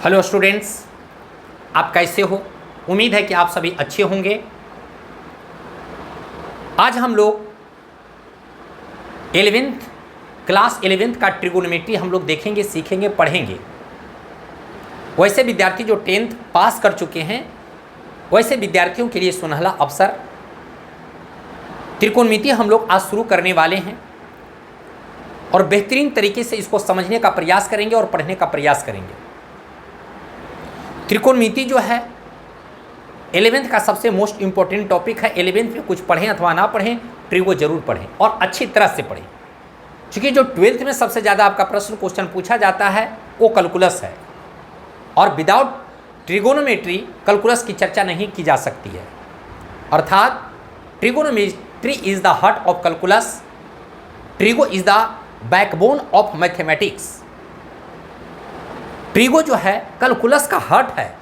Hello students, आप कैसे हो? उम्मीद है कि आप सभी अच्छे होंगे। आज हम लोग क्लास 11th का ट्रिगोनोमेट्री हम लोग देखेंगे, सीखेंगे, पढ़ेंगे। वैसे विद्यार्थी जो 10th पास कर चुके हैं, वैसे विद्यार्थियों के लिए सुनहला अवसर। त्रिकोणमिति हम लोग आज शुरू करने वाले हैं और बेहतरीन तरीके से इसको समझने का प्रयास करेंगे और पढ़ने का प्रयास करेंगे। त्रिकोणमिति जो है 11th का सबसे मोस्ट इंपॉर्टेंट टॉपिक है। 11th में कुछ पढ़ें अथवा ना पढ़ें, ट्रिगो जरूर पढ़ें और अच्छी तरह से पढ़ें, क्योंकि जो 12th में सबसे ज़्यादा आपका क्वेश्चन पूछा जाता है वो कैलकुलस है और विदाउट ट्रिगोनोमेट्री कैलकुलस की चर्चा नहीं की जा सकती है। अर्थात trigonometry is the heart of calculus, trigo is the backbone of mathematics. Trigo जो है कैलकुलस का हार्ट है,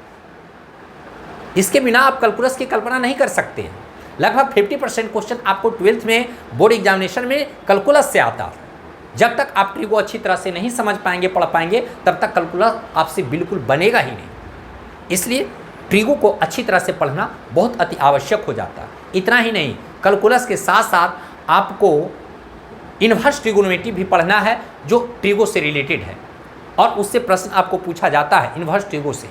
इसके बिना आप कैलकुलस की कल्पना नहीं कर सकते हैं। लगभग 50% क्वेश्चन आपको 12th में बोर्ड एग्जामिनेशन में कैलकुलस से आता है। जब तक आप ट्रिगो अच्छी तरह से नहीं समझ पाएंगे, पढ़ पाएंगे, तब तक कैलकुलस आपसे बिल्कुल बनेगा ही नहीं। इसलिए ट्रिगो को अच्छी तरह से पढ़ना बहुत अति आवश्यक हो जाता है। इतना ही नहीं, कैलकुलस के साथ साथ आपको इन्वर्स ट्रिगोनोमेट्री भी पढ़ना है, जो ट्रिगो से रिलेटेड है और उससे प्रश्न आपको पूछा जाता है। इन्वर्स ट्रिगो से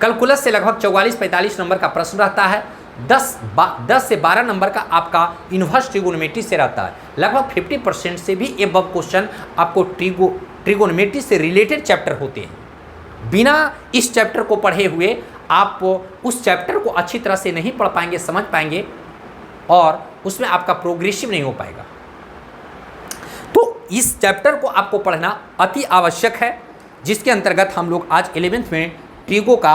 कैलकुलस से लगभग 44-45 नंबर का प्रश्न रहता है। 10 से 12 नंबर का आपका इन्वर्स ट्रिगोनोमेट्री से रहता है। लगभग 50% से भी एबव क्वेश्चन आपको ट्रिगोनोमेट्री से रिलेटेड चैप्टर होते हैं। बिना इस चैप्टर को पढ़े हुए आप उस चैप्टर को अच्छी तरह से नहीं पढ़ पाएंगे, समझ पाएंगे और उसमें आपका प्रोग्रेसिव नहीं हो पाएगा। तो इस चैप्टर को आपको पढ़ना अति आवश्यक है, जिसके अंतर्गत हम लोग आज 11th में ट्रिगो का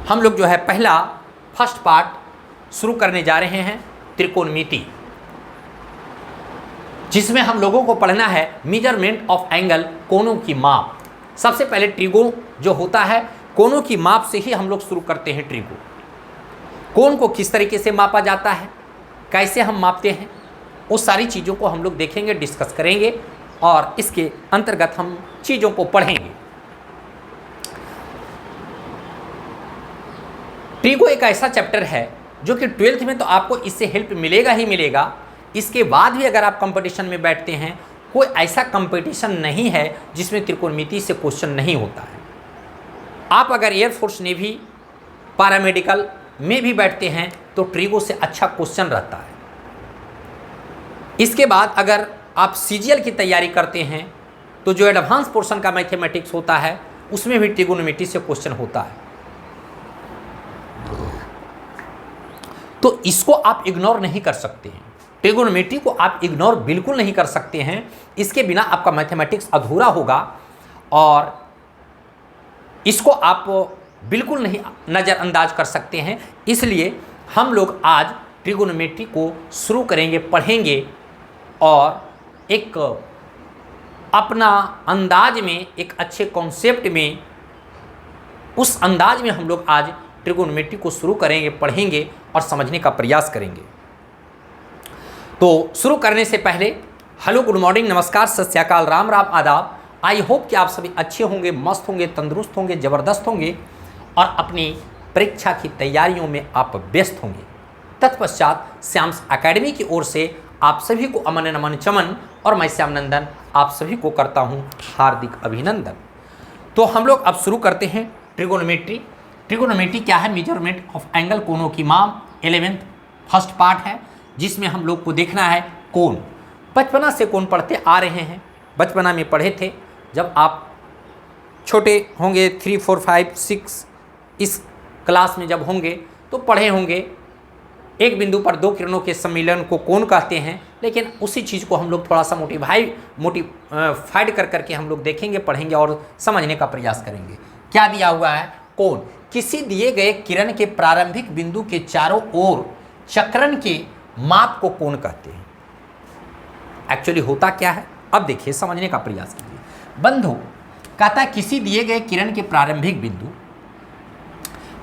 हम लोग जो है फर्स्ट पार्ट शुरू करने जा रहे हैं, त्रिकोणमिति, जिसमें हम लोगों को पढ़ना है मेजरमेंट ऑफ एंगल, कोणों की माप। सबसे पहले ट्रिगो जो होता है कोणों की माप से ही हम लोग शुरू करते हैं। ट्रिगो कोण को किस तरीके से मापा जाता है, कैसे हम मापते हैं, उस सारी चीज़ों को हम लोग देखेंगे, डिस्कस करेंगे और इसके अंतर्गत हम चीज़ों को पढ़ेंगे। ट्रिगो एक ऐसा चैप्टर है जो कि 12th में तो आपको इससे हेल्प मिलेगा ही मिलेगा। इसके बाद भी अगर आप कंपटीशन में बैठते हैं, कोई ऐसा कंपटीशन नहीं है जिसमें त्रिकोणमिति से क्वेश्चन नहीं होता है। आप अगर एयरफोर्स, नेवी, पैरामेडिकल में भी बैठते हैं तो ट्रिगो से अच्छा क्वेश्चन रहता है। इसके बाद अगर आप सीजीएल की तैयारी करते हैं तो जो एडवांस पोर्शन का मैथमेटिक्स होता है उसमें भी ट्रिगोनोमेट्री से क्वेश्चन होता है। तो इसको आप इग्नोर नहीं कर सकते हैं, ट्रिगोनोमेट्री को आप इग्नोर बिल्कुल नहीं कर सकते हैं। इसके बिना आपका मैथमेटिक्स अधूरा होगा और इसको आप बिल्कुल नहीं नज़रअंदाज कर सकते हैं। इसलिए हम लोग आज ट्रिगोनोमेट्री को शुरू करेंगे, पढ़ेंगे और एक अपना अंदाज में, एक अच्छे कॉन्सेप्ट में, उस अंदाज में हम लोग आज ट्रिगोनोमेट्री को शुरू करेंगे, पढ़ेंगे और समझने का प्रयास करेंगे। तो शुरू करने से पहले हेलो, गुड मॉर्निंग, नमस्कार, सत श्री अकाल, राम राम, आदाब। आई होप कि आप सभी अच्छे होंगे, मस्त होंगे, तंदुरुस्त होंगे, ज़बरदस्त होंगे और अपनी परीक्षा की तैयारियों में आप व्यस्त होंगे। तत्पश्चात श्याम्स एकेडमी की ओर से आप सभी को अमन नमन चमन और मैं श्याम नंदन आप सभी को करता हूं हार्दिक अभिनंदन। तो हम लोग अब शुरू करते हैं ट्रिगोनोमेट्री। ट्रिगोनोमेट्री क्या है? मेजरमेंट ऑफ एंगल, कोणों की माप। 11th फर्स्ट पार्ट है, जिसमें हम लोग को देखना है कोण। बचपना से कोण पढ़ते आ रहे हैं, बचपना में पढ़े थे। जब आप छोटे होंगे 3, 4, 5, 6 इस क्लास में जब होंगे तो पढ़े होंगे एक बिंदु पर दो किरणों के सम्मिलन को कोण कहते हैं। लेकिन उसी चीज़ को हम लोग थोड़ा सा मोटिफाइड कर करके हम लोग देखेंगे, पढ़ेंगे और समझने का प्रयास करेंगे। क्या दिया हुआ है? कोण किसी दिए गए किरण के प्रारंभिक बिंदु के चारों ओर चक्रण के माप को कोण कहते हैं। एक्चुअली होता क्या है, अब देखिए, समझने का प्रयास कीजिए। बंधु कहता है किसी दिए गए किरण के प्रारंभिक बिंदु,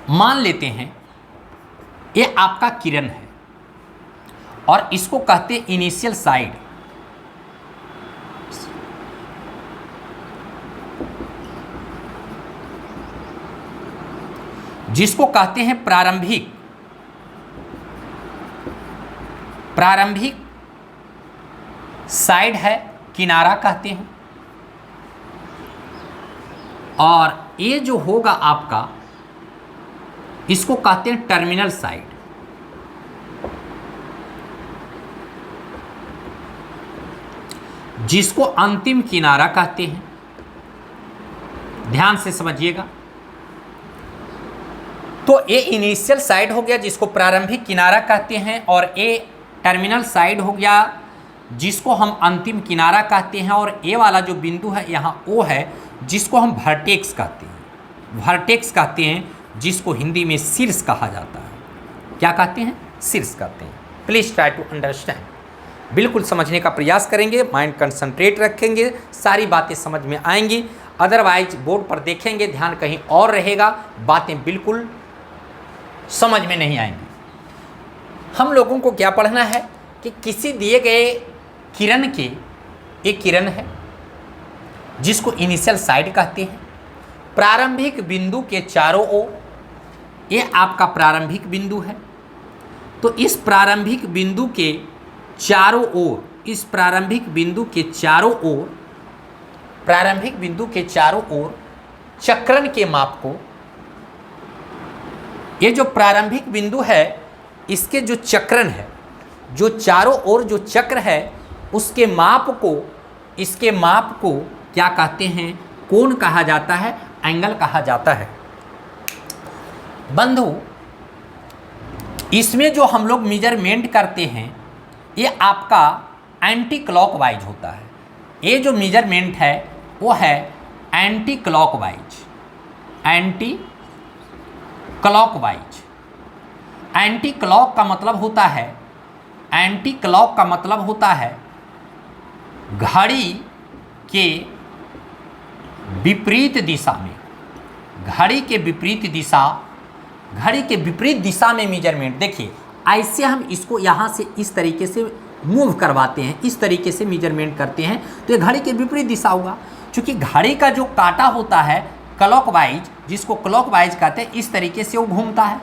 मान लेते हैं ये आपका किरण है और इसको कहते हैं इनिशियल साइड। जिसको कहते हैं प्रारंभिक साइड है, किनारा कहते हैं। और ये जो होगा आपका, इसको कहते हैं टर्मिनल साइड। जिसको अंतिम किनारा कहते हैं। ध्यान से समझिएगा। तो ये इनिशियल साइड हो गया जिसको प्रारंभिक किनारा कहते हैं, और ये टर्मिनल साइड हो गया जिसको हम अंतिम किनारा कहते हैं। और ये वाला जो बिंदु है यहाँ वो है जिसको हम वर्टेक्स कहते हैं। वर्टेक्स कहते हैं जिसको हिंदी में शीर्ष कहा जाता है। क्या कहते हैं? शीर्ष कहते हैं। Please try to understand. बिल्कुल समझने का प्रयास करेंगे, माइंड कंसंट्रेट रखेंगे, सारी बातें समझ में आएंगी। अदरवाइज बोर्ड पर देखेंगे, ध्यान कहीं और रहेगा, बातें बिल्कुल समझ में नहीं आएंगी। हम लोगों को क्या पढ़ना है कि किसी दिए गए किरण के, एक किरण है जिसको इनिशियल साइड कहते हैं, प्रारंभिक बिंदु के चारों ओर, ये आपका प्रारंभिक बिंदु है। तो इस प्रारंभिक बिंदु के चारों ओर, इस प्रारंभिक बिंदु के चारों ओर, प्रारंभिक बिंदु के चारों ओर चक्रण के माप को, ये जो प्रारंभिक बिंदु है इसके जो चक्रण है, जो चारों ओर जो चक्र है उसके माप को, इसके माप को क्या कहते हैं? कोण कहा जाता है, एंगल कहा जाता है। बंधु, इसमें जो हम लोग मेजरमेंट करते हैं ये आपका एंटी क्लॉकवाइज होता है। ये जो मेजरमेंट है वो है anti clockwise. Anti clockwise, anti clock का मतलब होता है, एंटी क्लॉक का मतलब होता है घड़ी के विपरीत दिशा में, घड़ी के विपरीत दिशा, घड़ी के विपरीत दिशा में मेजरमेंट। देखिए ऐसे हम इसको यहाँ से इस तरीके से मूव करवाते हैं, इस तरीके से मेजरमेंट करते हैं तो ये घड़ी के विपरीत दिशा होगा। क्योंकि घड़ी का जो कांटा होता है क्लॉकवाइज, जिसको क्लॉकवाइज कहते हैं, इस तरीके से वो घूमता है।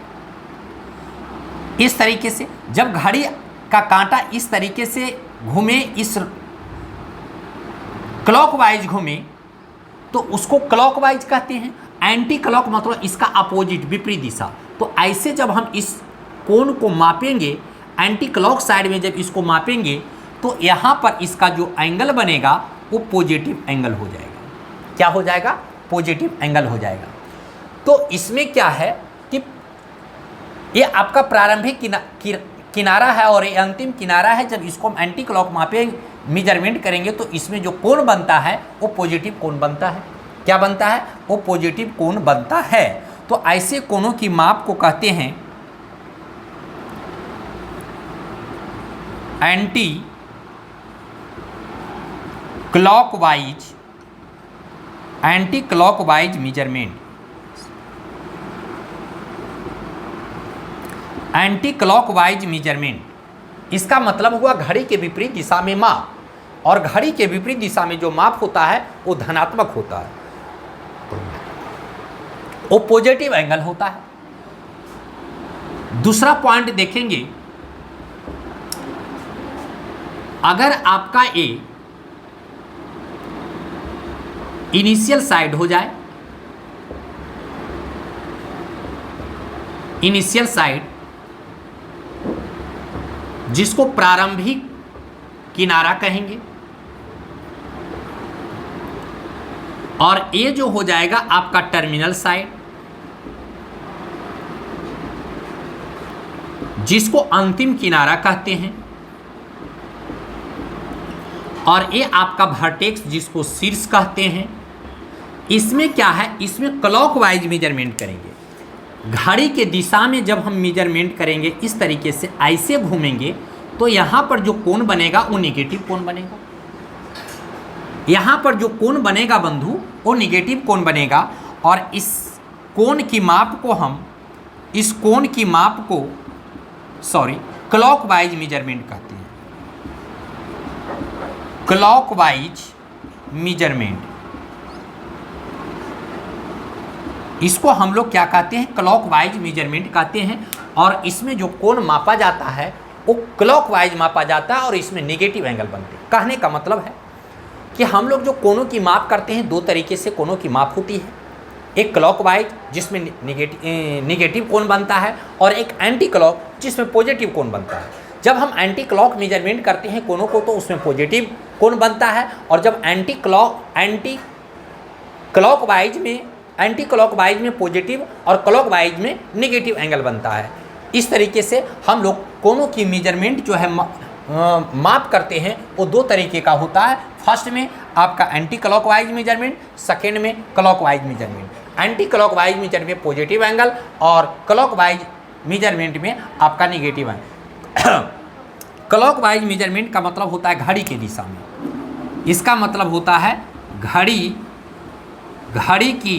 इस तरीके से जब घड़ी का कांटा इस तरीके से घूमे, इस क्लॉकवाइज घूमे, तो उसको क्लॉकवाइज कहते हैं। एंटी क्लॉक मतलब इसका अपोजिट, विपरीत दिशा। तो ऐसे जब हम इस कोण को मापेंगे, एंटी क्लॉक साइड में जब इसको मापेंगे तो यहाँ पर इसका जो एंगल बनेगा वो पॉजिटिव एंगल हो जाएगा। क्या हो जाएगा? पॉजिटिव एंगल हो जाएगा। तो इसमें क्या है कि ये आपका प्रारंभिक किनारा है और ये अंतिम किनारा है। जब इसको हम एंटी क्लॉक मापें, मेजरमेंट करेंगे तो इसमें जो कोण बनता है वो पॉजिटिव कोण बनता है। क्या बनता है? वो पॉजिटिव कोण बनता है। तो ऐसे कोणों की माप को कहते हैं anti clockwise, anti clockwise measurement. Anti clockwise measurement इसका मतलब हुआ घड़ी के विपरीत दिशा में माप, और घड़ी के विपरीत दिशा में जो माप होता है वो धनात्मक होता है, वो पॉजिटिव एंगल होता है। दूसरा पॉइंट देखेंगे, अगर आपका ए इनिशियल साइड हो जाए, इनिशियल साइड जिसको प्रारंभिक किनारा कहेंगे, और ए जो हो जाएगा आपका टर्मिनल साइड जिसको अंतिम किनारा कहते हैं, और ये आपका वर्टेक्स जिसको शीर्ष कहते हैं। इसमें क्या है? इसमें क्लॉकवाइज मेजरमेंट करेंगे। घड़ी के दिशा में जब हम मेजरमेंट करेंगे, इस तरीके से ऐसे घूमेंगे तो यहाँ पर जो कोण बनेगा वो नेगेटिव कोण बनेगा। यहाँ पर जो कोण बनेगा बंधु वो नेगेटिव कोण बनेगा, और इस कोण की माप को हम, इस कोण की माप को क्लॉकवाइज मेजरमेंट कहते हैं। Clockwise measurement. इसको हम लोग क्या कहते हैं, क्लॉकवाइज मेजरमेंट कहते हैं। और इसमें जो कोण मापा जाता है वो क्लॉकवाइज मापा जाता है और इसमें नेगेटिव एंगल बनते हैं। कहने का मतलब है कि हम लोग जो कोणों की माप करते हैं, दो तरीके से कोणों की माप होती है। एक क्लॉकवाइज जिसमें नेगेटिव कोण बनता है और एक एंटी क्लॉक जिसमें पॉजिटिव कोण बनता है। जब हम एंटी क्लॉक मेजरमेंट करते हैं कोणों को तो उसमें पॉजिटिव कोण बनता है, और जब एंटी क्लॉकवाइज में पॉजिटिव और क्लॉकवाइज में नेगेटिव एंगल बनता है। इस तरीके से हम लोग कोणों की मेजरमेंट जो है माप करते हैं वो दो तरीके का होता है। फर्स्ट में आपका एंटी क्लॉकवाइज मेजरमेंट, सेकेंड में clockwise measurement. Anti clockwise measurement में पॉजिटिव एंगल और क्लॉकवाइज मेजरमेंट में आपका नेगेटिव एंगल। क्लॉकवाइज मेजरमेंट का मतलब होता है घड़ी की दिशा में। इसका मतलब होता है घड़ी की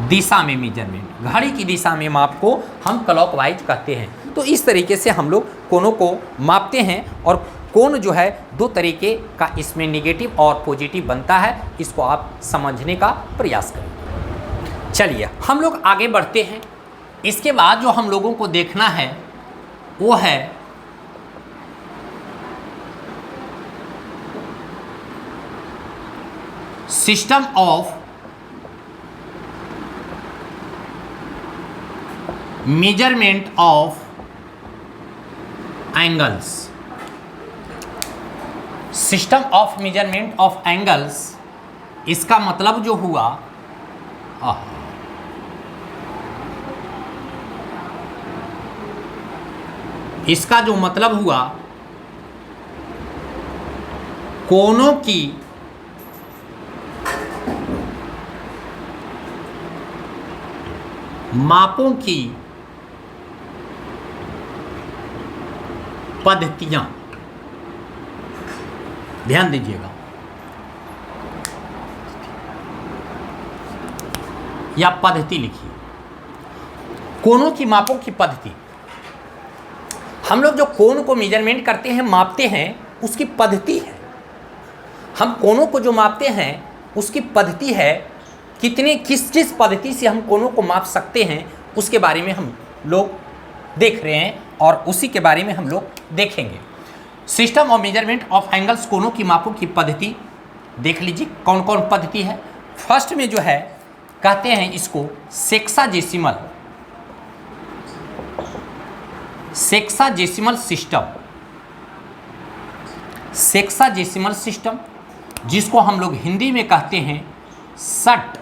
दिशा में मेजरमेंट, घड़ी की दिशा में माप को हम क्लॉकवाइज कहते हैं। तो इस तरीके से हम लोग कोणों को मापते हैं और कोण जो है दो तरीके का इसमें नेगेटिव और पॉजिटिव बनता है। इसको आप समझने का प्रयास करें। चलिए हम लोग आगे बढ़ते हैं। इसके बाद जो हम लोगों को देखना है वो है system of measurement of angles. System of measurement of angles, इसका मतलब जो हुआ इसका जो मतलब हुआ कोणों की मापों की पद्धतियां। ध्यान दीजिएगा, या पद्धति लिखिए। कोणों की मापों की पद्धति। हम लोग जो कोण को मेजरमेंट करते हैं, मापते हैं, उसकी पद्धति है। हम कोणों को जो मापते हैं उसकी पद्धति है। किस पद्धति से हम कोणों को माप सकते हैं उसके बारे में हम लोग देख रहे हैं और उसी के बारे में हम लोग देखेंगे। System of measurement of angles, कोणों की मापों की पद्धति देख लीजिए कौन कौन पद्धति है। फर्स्ट में जो है कहते हैं इसको सेक्साजेसिमल सिस्टम, जिसको हम लोग हिंदी में कहते हैं षट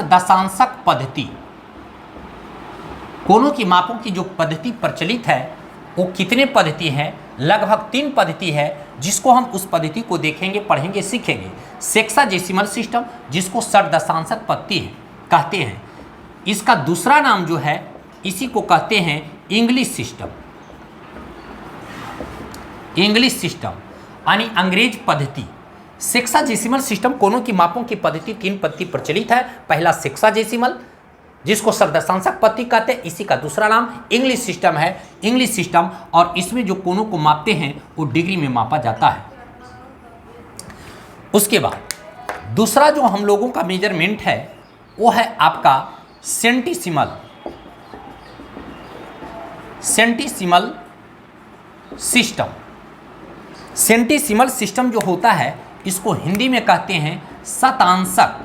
दशांशक पद्धति। कोणों की मापों की जो पद्धति प्रचलित है वो कितने पद्धति हैं? लगभग 3 पद्धति है, जिसको हम उस पद्धति को देखेंगे, पढ़ेंगे, सीखेंगे। सेक्साजेसिमल सिस्टम, जिसको षट दशांशक पद्धति कहते हैं। इसका दूसरा नाम जो है इसी को कहते हैं इंग्लिश सिस्टम यानी अंग्रेज पद्धति। सेक्साजेसिमल सिस्टम, कोणों की मापों की पद्धति 3 पद्धति प्रचलित है। पहला सेक्साजेसिमल, जिसको षट दशांशक पद्धति कहते हैं, इसी का दूसरा नाम इंग्लिश सिस्टम है। इंग्लिश सिस्टम, और इसमें जो कोणों को मापते हैं वो डिग्री में मापा जाता है। उसके बाद दूसरा जो हम लोगों का मेजरमेंट है वो है आपका सेंटीसिमल सिस्टम। सेंटीसिमल सिस्टम जो होता है इसको हिंदी में कहते हैं शतांशक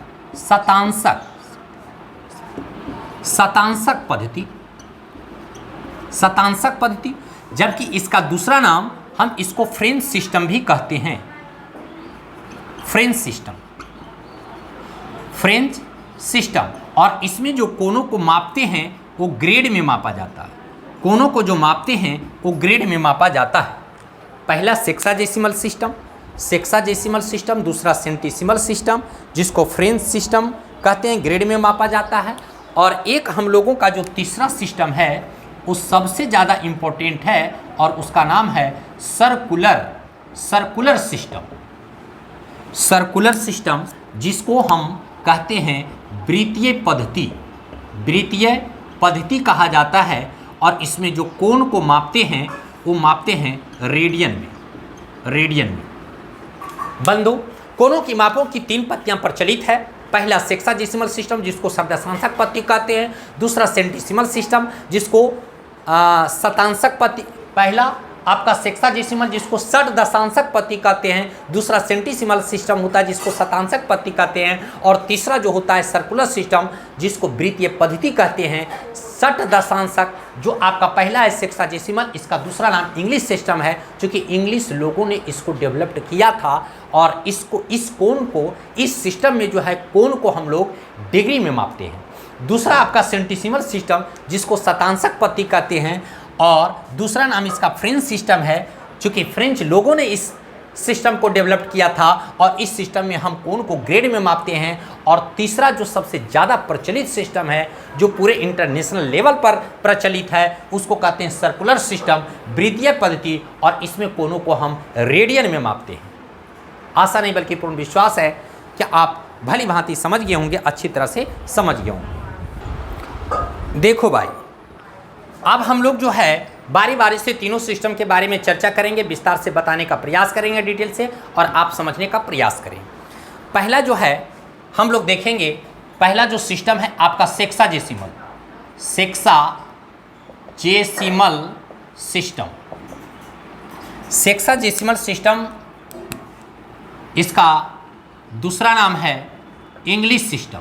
पद्धति, जबकि इसका दूसरा नाम हम इसको फ्रेंच सिस्टम भी कहते हैं। फ्रेंच सिस्टम, और इसमें जो कोणों को मापते हैं वो ग्रेड में मापा जाता है। कोणों को जो मापते हैं वो ग्रेड में मापा जाता है। पहला सेक्साजेसिमल सिस्टम, दूसरा सेंटीसिमल सिस्टम, जिसको फ्रेंच सिस्टम कहते हैं, ग्रेड में मापा जाता है। और एक हम लोगों का जो तीसरा सिस्टम है वो सबसे ज़्यादा इम्पोर्टेंट है और उसका नाम है सर्कुलर सिस्टम, जिसको हम कहते हैं वृत्तीय पद्धति कहा जाता है। और इसमें जो कोण को मापते हैं वो मापते हैं रेडियन में। बंधु, कोनों की मापों की 3 पत्तियां प्रचलित है। पहला सेक्साजेसिमल सिस्टम जिसको शब्दशांसक पत्ती कहते हैं, दूसरा सेंटिसिमल सिस्टम जिसको शतांशक पत्ती, पहला आपका सेक्साजेसिमल जिसको षट दशांशक पत्ती कहते हैं, दूसरा सेंटिसिमल सिस्टम होता है जिसको शतांशक पत्ती कहते हैं, और तीसरा जो होता है सर्कुलर सिस्टम जिसको वृत्तीय पद्धति कहते हैं। षट दशांशक जो आपका पहला है सेक्साजेसिमल, इसका दूसरा नाम इंग्लिश सिस्टम है, क्योंकि इंग्लिश लोगों ने इसको डेवलप्ड किया था, और इसको इस कोण को इस सिस्टम में जो है कोण को हम लोग डिग्री में मापते हैं। दूसरा आपका सेंटिसिमल सिस्टम जिसको शतांशक पत्ती कहते हैं, और दूसरा नाम इसका फ्रेंच सिस्टम है, क्योंकि फ्रेंच लोगों ने इस सिस्टम को डेवलप किया था, और इस सिस्टम में हम कोण को ग्रेड में मापते हैं। और तीसरा जो सबसे ज़्यादा प्रचलित सिस्टम है, जो पूरे इंटरनेशनल लेवल पर प्रचलित है, उसको कहते हैं सर्कुलर सिस्टम, वृत्तीय पद्धति, और इसमें कोणों को हम रेडियन में मापते हैं। आशा नहीं बल्कि पूर्ण विश्वास है कि आप भली भांति समझ गए होंगे, अच्छी तरह से समझ गए होंगे। देखो भाई, अब हम लोग जो है बारी बारी से तीनों सिस्टम के बारे में चर्चा करेंगे, विस्तार से बताने का प्रयास करेंगे डिटेल से, और आप समझने का प्रयास करेंगे। पहला जो है हम लोग देखेंगे, पहला जो सिस्टम है आपका सेक्साजेसिमल सिस्टम। सेक्साजेसिमल सिस्टम, इसका दूसरा नाम है इंग्लिश सिस्टम।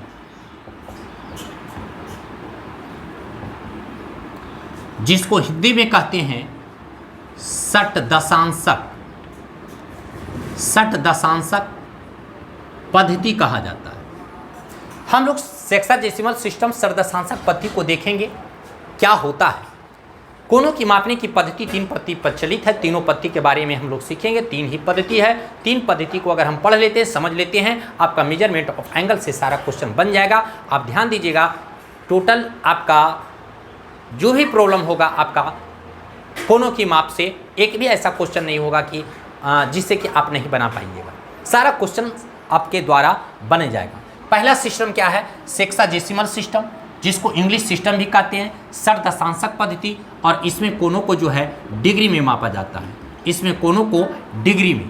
जिसको हिंदी में कहते हैं षट दशांशक पद्धति कहा जाता है। हम लोग सेक्साजेसिमल सिस्टम षट दशांशक पद्धति को देखेंगे क्या होता है। कोनों की मापने की पद्धति 3 पद्धति प्रचलित है, तीनों पद्धति के बारे में हम लोग सीखेंगे। 3 ही पद्धति है, 3 पद्धति को अगर हम पढ़ लेते हैं, समझ लेते हैं, आपका मेजरमेंट ऑफ एंगल से सारा क्वेश्चन बन जाएगा। आप ध्यान दीजिएगा, टोटल आपका जो भी प्रॉब्लम होगा आपका कोनों की माप से, एक भी ऐसा क्वेश्चन नहीं होगा कि जिससे कि आप नहीं बना पाइएगा, सारा क्वेश्चन आपके द्वारा बन जाएगा। पहला सिस्टम क्या है? सेक्साजेसिमल सिस्टम, जिसको इंग्लिश सिस्टम भी कहते हैं, षट दशांशक पद्धति, और इसमें कोनों को जो है डिग्री में मापा जाता है। इसमें कोनों को डिग्री में,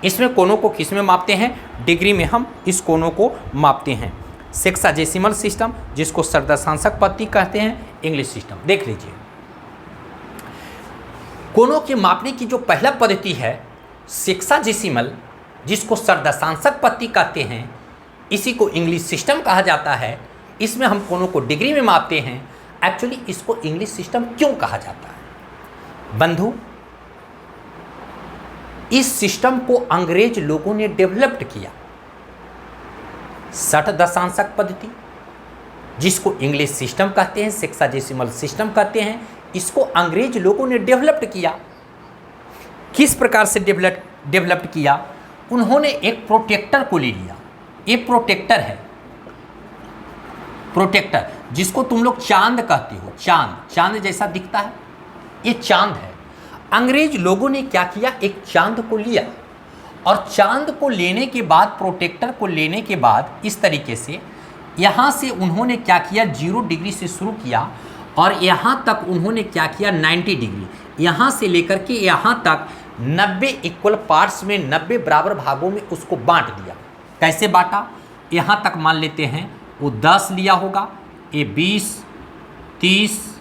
इसमें कोनों को किस में मापते हैं? डिग्री में हम इस कोनों को मापते हैं। सेक्साजेसिमल सिस्टम जिसको षट दशांशक पद्धति कहते हैं, इंग्लिश सिस्टम। देख लीजिए, कोनों के मापने की जो पहला पद्धति है सेक्साजेसिमल, जिसको षट दशांशक पद्धति कहते हैं, इसी को इंग्लिश सिस्टम कहा जाता है। इसमें हम कोनों को डिग्री में मापते हैं। एक्चुअली इसको इंग्लिश सिस्टम क्यों कहा जाता है बंधु? इस सिस्टम को अंग्रेज लोगों ने डेवलप्ड किया। षट दशांशक पद्धति जिसको इंग्लिश सिस्टम कहते हैं, सेक्साजेसिमल सिस्टम कहते हैं, इसको अंग्रेज लोगों ने डेवलप्ड किया। किस प्रकार से डेवलप्ड किया? उन्होंने एक प्रोटेक्टर को ले लिया। ये प्रोटेक्टर है, प्रोटेक्टर जिसको तुम लोग चांद कहते हो, चांद जैसा दिखता है, ये चांद है। अंग्रेज लोगों ने क्या किया? एक चांद को लिया, और चांद को लेने के बाद, प्रोटेक्टर को लेने के बाद, इस तरीके से यहाँ से उन्होंने क्या किया? 0 डिग्री से शुरू किया, और यहाँ तक उन्होंने क्या किया? 90 डिग्री। यहाँ से लेकर के यहाँ तक 90 इक्वल पार्ट्स में, 90 बराबर भागों में उसको बांट दिया। कैसे बांटा? यहाँ तक मान लेते हैं वो 10 लिया होगा, ये 20, 30,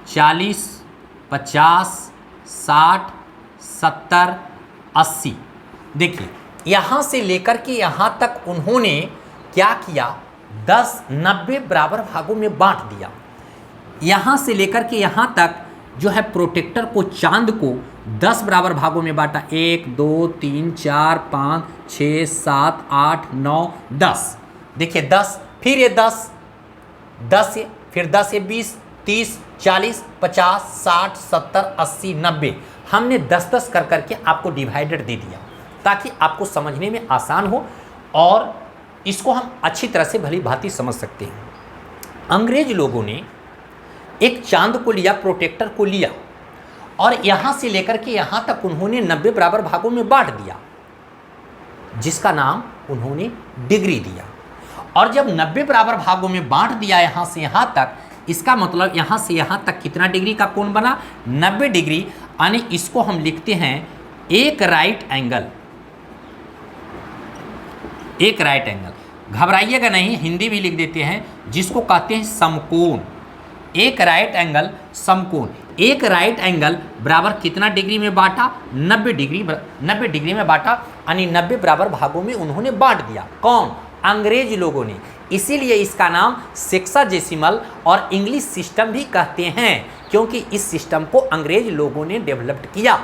40, 50, 60, 70, 80। देखिए, यहाँ से लेकर के यहाँ तक उन्होंने क्या किया? 10, 90 बराबर भागों में बांट दिया। यहाँ से लेकर के यहाँ तक जो है प्रोटेक्टर को, चांद को 10 बराबर भागों में बांटा। 1, 2, 3, 4, 5, 6, 7, 8, 9, 10। देखिए 10, फिर ये 10, 10 ये, फिर 10 ये 20, 30, 40, 50, 60, 70, 80, 90। हमने 10-10 कर करके आपको डिवाइडेड दे दिया ताकि आपको समझने में आसान हो और इसको हम अच्छी तरह से भली भांति समझ सकते हैं। अंग्रेज लोगों ने एक चांद को लिया, प्रोटेक्टर को लिया, और यहाँ से लेकर के यहाँ तक उन्होंने 90 बराबर भागों में बांट दिया, जिसका नाम उन्होंने डिग्री दिया। और जब 90 बराबर भागों में बांट दिया यहाँ से यहाँ तक, इसका मतलब यहाँ से यहाँ तक कितना डिग्री का कोण बना? 90 डिग्री। यानी इसको हम लिखते हैं एक राइट एंगल। एक राइट एंगल, घबराइएगा नहीं, हिंदी भी लिख देते हैं, जिसको कहते हैं समकोण। एक राइट एंगल समकोण। एक राइट एंगल बराबर कितना डिग्री में बांटा? 90 डिग्री। 90 डिग्री में बांटा, यानी 90 बराबर भागों में उन्होंने बांट दिया। कौन? अंग्रेज लोगों ने। इसीलिए इसका नाम सेक्साजेसिमल और इंग्लिश सिस्टम भी कहते हैं, क्योंकि इस सिस्टम को अंग्रेज लोगों ने डेवलप्ड किया,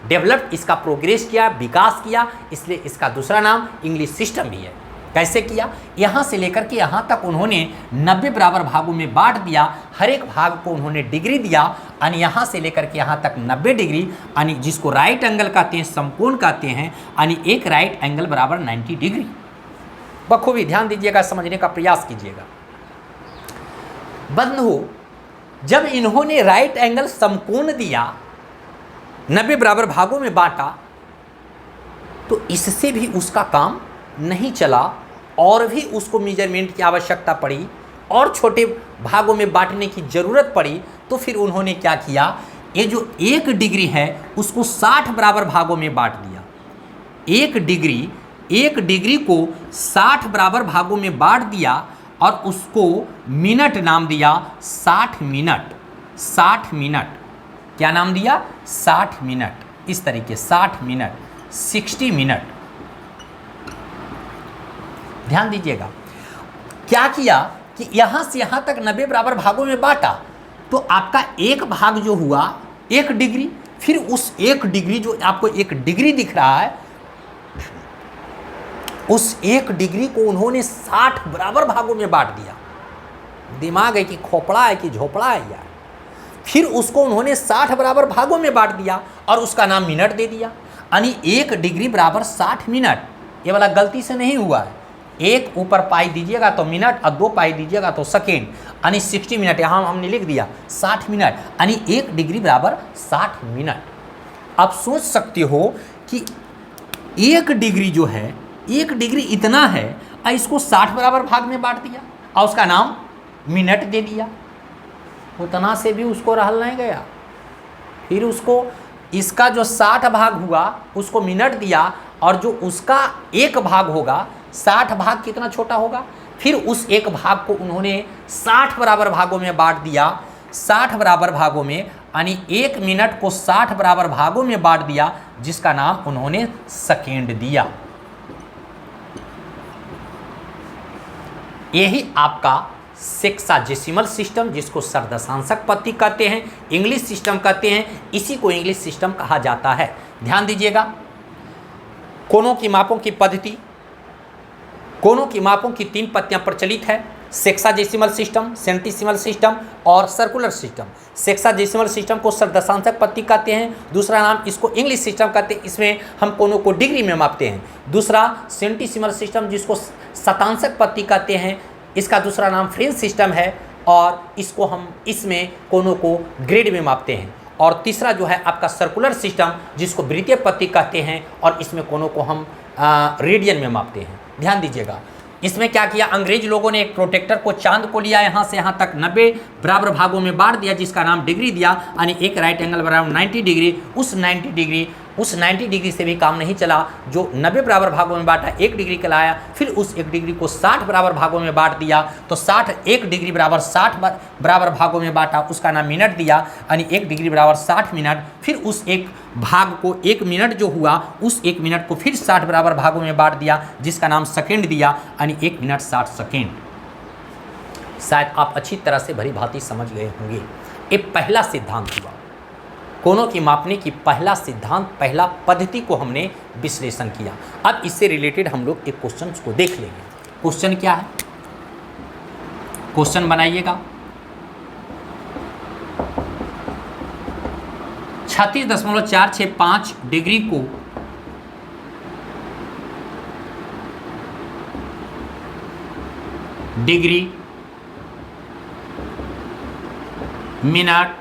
डेवलप इसका प्रोग्रेस किया, विकास किया, इसलिए इसका दूसरा नाम इंग्लिश सिस्टम भी है। कैसे किया? यहाँ से लेकर के यहाँ तक उन्होंने 90 बराबर भागों में बांट दिया, हर एक भाग को उन्होंने डिग्री दिया, यानी यहाँ से लेकर के यहाँ तक 90 डिग्री, यानी जिसको राइट एंगल कहते हैं, समकोण कहते हैं, यानी एक राइट एंगल बराबर 90 डिग्री। बखूबी ध्यान दीजिएगा, समझने का प्रयास कीजिएगा। बंधु, जब इन्होंने राइट एंगल समकोण दिया, 90 बराबर भागों में बांटा, तो इससे भी उसका काम नहीं चला और भी उसको मेजरमेंट की आवश्यकता पड़ी और छोटे भागों में बांटने की ज़रूरत पड़ी। तो फिर उन्होंने क्या किया, ये जो 1 डिग्री है उसको 60 बराबर भागों में बांट दिया। 1 डिग्री को 60 बराबर भागों में बांट दिया और उसको मिनट नाम दिया, 60 मिनट। 60 मिनट क्या नाम दिया? 60 मिनट। इस तरीके 60 मिनट, 60 मिनट। ध्यान दीजिएगा, क्या किया कि यहाँ से यहाँ तक 90 बराबर भागों में बांटा, तो आपका एक भाग जो हुआ 1 डिग्री, फिर उस 1 डिग्री जो आपको 1 डिग्री दिख रहा है, उस 1 डिग्री को उन्होंने 60 बराबर भागों में बांट दिया। दिमाग है कि खोपड़ा है कि झोपड़ा है यार। फिर उसको उन्होंने 60 बराबर भागों में बांट दिया और उसका नाम मिनट दे दिया, यानी 1 डिग्री बराबर 60 मिनट। ये वाला गलती से नहीं हुआ है, 1 ऊपर पाई दीजिएगा तो मिनट और 2 पाई दीजिएगा तो सेकेंड, यानी 60 मिनट। यहाँ हमने लिख दिया 60 मिनट, यानी 1 डिग्री बराबर 60 मिनट। आप सोच सकते हो कि 1 डिग्री जो है, 1 डिग्री इतना है और इसको 60 बराबर भाग में बांट दिया और उसका नाम मिनट दे दिया। उतना से भी उसको रहल नहीं गया, फिर उसको इसका जो 60 भाग हुआ उसको मिनट दिया और जो उसका 1 भाग होगा, 60 भाग कितना छोटा होगा, फिर उस 1 भाग को उन्होंने 60 बराबर भागों में बांट दिया। 60 बराबर भागों में, यानी 1 मिनट को 60 बराबर भागों में बांट दिया, जिसका नाम उन्होंने सेकेंड दिया। यही आपका सेक्साजेसिमल सिस्टम, जिसको सरदशांशक पद्धति कहते हैं, इंग्लिश सिस्टम कहते हैं, इसी को इंग्लिश सिस्टम कहा जाता है। ध्यान दीजिएगा, कोनों की मापों की पद्धति, कोनों की मापों की 3 पत्तियां प्रचलित है, सेक्साजेसिमल सिस्टम, सेंटीसिमल सिस्टम और सर्कुलर सिस्टम। सेक्साजेसिमल सिस्टम को सरदशांशक पद्धति कहते हैं, दूसरा नाम इसको इंग्लिश सिस्टम कहते हैं, इसमें हम कोनों को डिग्री में मापते हैं। दूसरा सेंटीसिमल सिस्टम, जिसको शतांशक पद्धति कहते हैं, इसका दूसरा नाम फ्रेंच सिस्टम है और इसको हम इसमें कोनों को ग्रेड में मापते हैं। और तीसरा जो है आपका सर्कुलर सिस्टम, जिसको वृत्तीय पद्धति कहते हैं और इसमें कोनों को हम रेडियन में मापते हैं। ध्यान दीजिएगा, इसमें क्या किया, अंग्रेज लोगों ने एक प्रोटेक्टर को, चांद को लिया, यहाँ से यहाँ तक 90 बराबर भागों में बांट दिया, जिसका नाम डिग्री दिया, यानी एक राइट एंगल बराबर 90 डिग्री। उस 90 डिग्री से भी काम नहीं चला, जो 90 बराबर भागों में बांटा, 1 डिग्री कहलाया। फिर उस 1 डिग्री को 60 बराबर भागों में बांट दिया, तो 1 डिग्री बराबर 60 बराबर भागों में बांटा, उसका नाम मिनट दिया, यानी 1 डिग्री बराबर 60 मिनट। फिर उस 1 भाग को, 1 मिनट जो हुआ, उस 1 मिनट को फिर 60 बराबर भागों में बांट दिया, जिसका नाम सेकेंड दिया, यानी 1 मिनट 60 सेकेंड। शायद आप अच्छी तरह से भली भांति समझ गए होंगे। ये पहला सिद्धांत हुआ, कोनों की मापने की पहला सिद्धांत, पहला पद्धति को हमने विश्लेषण किया। अब इससे रिलेटेड हम लोग एक क्वेश्चन को देख लेंगे। क्वेश्चन क्या है, क्वेश्चन बनाइएगा। 36.465 डिग्री को डिग्री, मिनट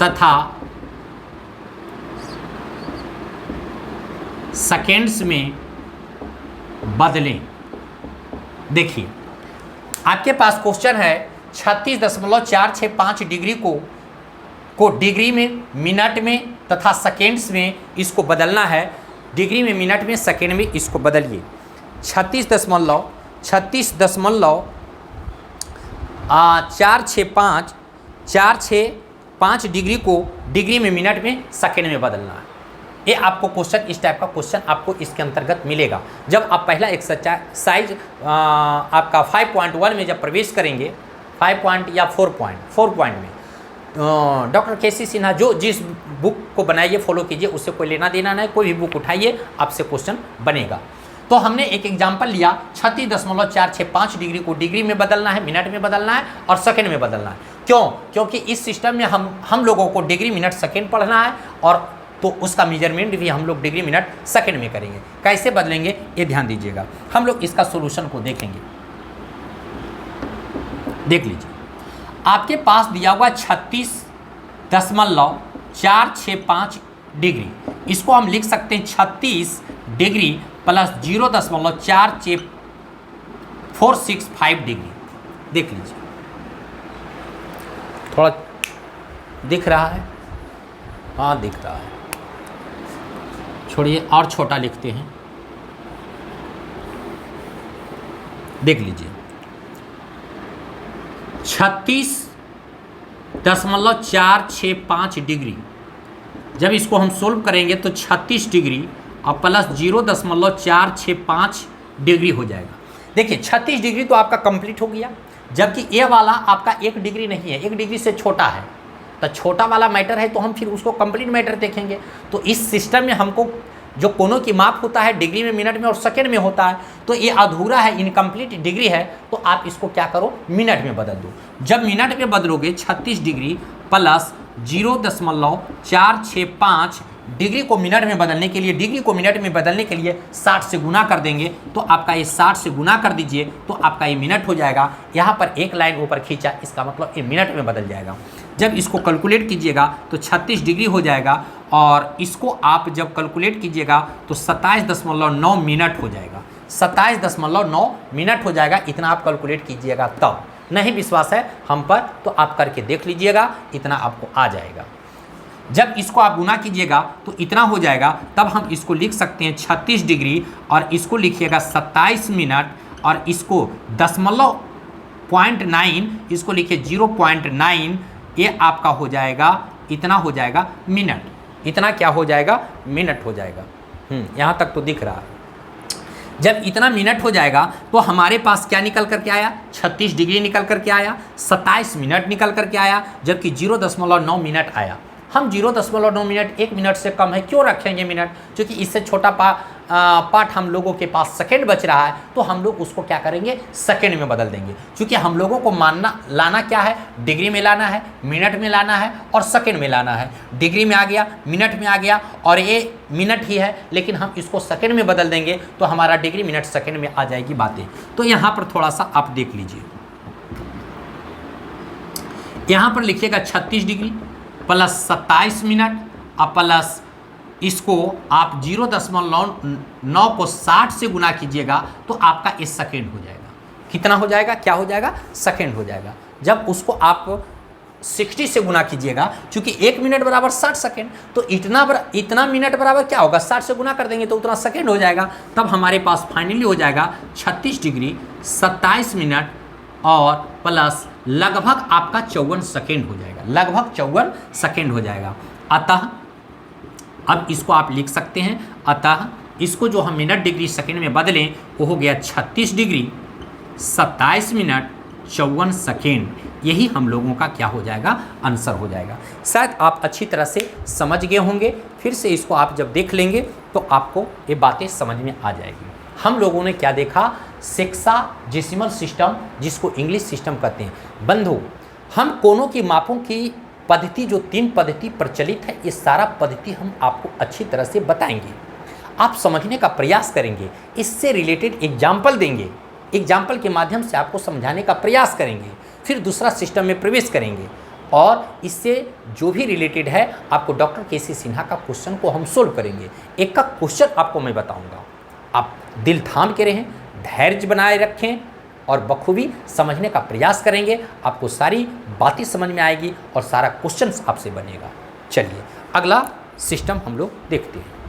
तथा सेकेंड्स में बदलें। देखिए, आपके पास क्वेश्चन है 36.465 डिग्री को डिग्री में, मिनट में तथा सेकेंड्स में इसको बदलना है। डिग्री में, मिनट में, सेकेंड में इसको बदलिए। 36.465 डिग्री को डिग्री में, मिनट में, सेकेंड में बदलना है। ये आपको क्वेश्चन, इस टाइप का क्वेश्चन आपको इसके अंतर्गत मिलेगा। जब आप पहला एक्सरसाइज आपका 5.1 में जब प्रवेश करेंगे, 5 पॉइंट या 4 पॉइंट में, डॉक्टर केसी सिन्हा जो जिस बुक को बनाइए फॉलो कीजिए, उससे कोई लेना देना नहीं, कोई भी बुक उठाइए आपसे क्वेश्चन बनेगा। तो हमने एक एग्जाम्पल लिया, 36.465 डिग्री को डिग्री में बदलना है, मिनट में बदलना है और सेकंड में बदलना है। क्यों? क्योंकि इस सिस्टम में हम लोगों को डिग्री, मिनट, सेकंड पढ़ना है, और तो उसका मेजरमेंट भी हम लोग डिग्री, मिनट, सेकंड में करेंगे। कैसे बदलेंगे ये ध्यान दीजिएगा। हम लोग इसका सोल्यूशन को देखेंगे। देख लीजिए, आपके पास दिया हुआ 36.465 डिग्री, इसको हम लिख सकते हैं 36 डिग्री प्लस 0.465 डिग्री। देख लीजिए, थोड़ा दिख रहा है? हाँ दिख रहा है। छोड़िए और छोटा लिखते हैं। देख लीजिए, 36.465 डिग्री, जब इसको हम सोल्व करेंगे तो 36 डिग्री और प्लस 0.465 डिग्री हो जाएगा। देखिए 36 डिग्री तो आपका कंप्लीट हो गया, जबकि ये वाला आपका 1 डिग्री नहीं है, 1 डिग्री से छोटा है। तो छोटा वाला मैटर है तो हम फिर उसको कंप्लीट मैटर देखेंगे। तो इस सिस्टम में हमको जो कोनों की माप होता है डिग्री में, मिनट में और सेकंड में होता है, तो ये अधूरा है, इनकम्प्लीट डिग्री है, तो आप इसको क्या करो, मिनट में बदल दो। जब मिनट में बदलोगे 36 डिग्री प्लस 0.465 डिग्री को मिनट में बदलने के लिए, डिग्री को मिनट में बदलने के लिए 60 से गुना कर देंगे, तो आपका ये 60 से गुना कर दीजिए तो आपका ये मिनट हो जाएगा। यहाँ पर एक लाइन ऊपर खींचा, इसका मतलब ये मिनट में बदल जाएगा। जब इसको कैलकुलेट कीजिएगा तो 36 डिग्री हो जाएगा, और इसको आप जब कैलकुलेट कीजिएगा तो 27.9 मिनट हो जाएगा। 27.9 मिनट हो जाएगा। इतना आप कैलकुलेट कीजिएगा। तब नहीं विश्वास है हम पर तो आप करके देख लीजिएगा, इतना आपको आ जाएगा। जब इसको आप गुना कीजिएगा तो इतना हो जाएगा। तब हम इसको लिख सकते हैं 36 डिग्री और इसको लिखिएगा 27 मिनट, और इसको 0.9 इसको लिखिए 0.9, ये आपका हो जाएगा, इतना हो जाएगा मिनट। इतना क्या हो जाएगा, मिनट हो जाएगा। यहाँ तक तो दिख रहा है। जब इतना मिनट हो जाएगा तो हमारे पास क्या निकल करके आया, 36 डिग्री निकल करके आया, 27 मिनट निकल करके आया, जबकि 0.9 मिनट आया। हम 0.9 मिनट 1 मिनट से कम है क्यों रखेंगे मिनट, क्योंकि इससे छोटा पार्ट हम लोगों के पास सेकंड बच रहा है, तो हम लोग उसको क्या करेंगे, सेकंड में बदल देंगे। क्योंकि हम लोगों को लाना क्या है, डिग्री में लाना है, मिनट में लाना है और सेकंड में लाना है। डिग्री में आ गया, मिनट में आ गया, और ये मिनट ही है, लेकिन हम इसको सेकंड में बदल देंगे तो हमारा डिग्री, मिनट, सेकंड में आ जाएगी बातें। तो यहाँ पर थोड़ा सा आप देख लीजिए, यहाँ पर लिखिएगा 36 डिग्री प्लस 27 मिनट और प्लस इसको आप 0.9 को 60 से गुना कीजिएगा तो आपका इस सेकेंड हो जाएगा। कितना हो जाएगा, क्या हो जाएगा, सेकेंड हो जाएगा। जब उसको आप 60 से गुना कीजिएगा, क्योंकि 1 मिनट बराबर 60 सेकेंड, तो इतना मिनट बराबर क्या होगा, 60 से गुना कर देंगे तो उतना सेकेंड हो जाएगा। तब हमारे पास फाइनली हो जाएगा 36 डिग्री 27 मिनट और प्लस लगभग आपका 54 सेकेंड हो जाएगा, लगभग 54 सेकेंड हो जाएगा। अतः अब इसको आप लिख सकते हैं, अतः इसको जो हम मिनट, डिग्री, सेकेंड में बदलें वो हो गया 36 डिग्री 27 मिनट 54 सेकेंड। यही हम लोगों का क्या हो जाएगा, आंसर हो जाएगा। शायद आप अच्छी तरह से समझ गए होंगे। फिर से इसको आप जब देख लेंगे तो आपको ये बातें समझ में आ जाएगी। हम लोगों ने क्या देखा, सेक्साडेसिमल सिस्टम, जिसको इंग्लिश सिस्टम कहते हैं। बंधु, हम कोनों की मापों की पद्धति, जो 3 पद्धति प्रचलित है, ये सारा पद्धति हम आपको अच्छी तरह से बताएंगे। आप समझने का प्रयास करेंगे, इससे रिलेटेड एग्जाम्पल देंगे, एग्जाम्पल के माध्यम से आपको समझाने का प्रयास करेंगे, फिर दूसरा सिस्टम में प्रवेश करेंगे, और इससे जो भी रिलेटेड है आपको डॉक्टर केसी सिन्हा का क्वेश्चन को हम सोल्व करेंगे। एक का क्वेश्चन आपको मैं बताऊँगा, आप दिल थाम के रहें, धैर्य बनाए रखें और बखूबी समझने का प्रयास करेंगे। आपको सारी बातें समझ में आएगी और सारा क्वेश्चन आपसे बनेगा। चलिए अगला सिस्टम हम लोग देखते हैं।